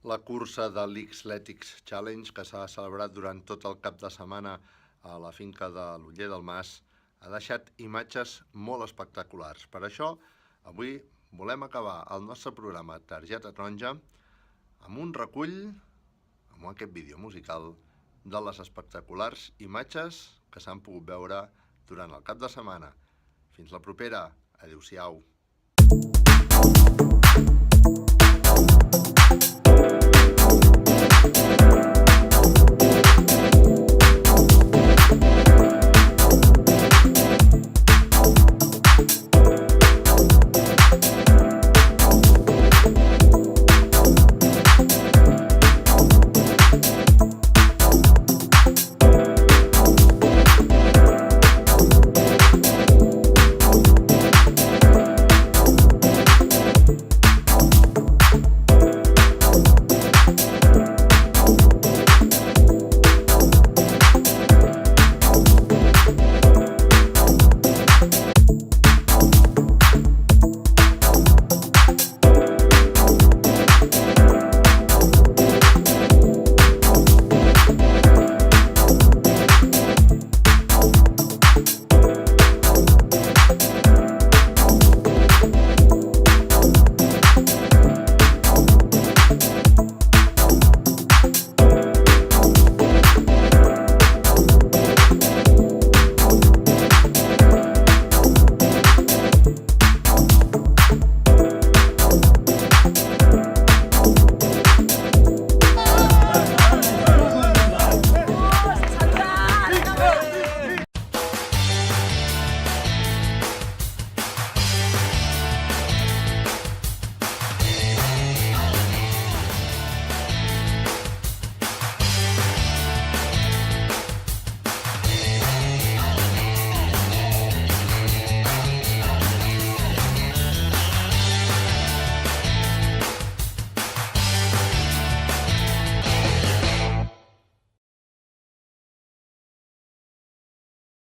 La cursa de l'Xletics Challenge, que s'ha celebrat durant tot el cap de setmana a la finca de l'Oller del Mas, ha deixat imatges molt espectaculars. Per això, avui volem acabar el nostre programa Targeta Taronja amb un recull, amb aquest vídeo musical, de les espectaculars imatges que s'han pogut veure durant el cap de setmana. Fins la propera. Adéu-siau.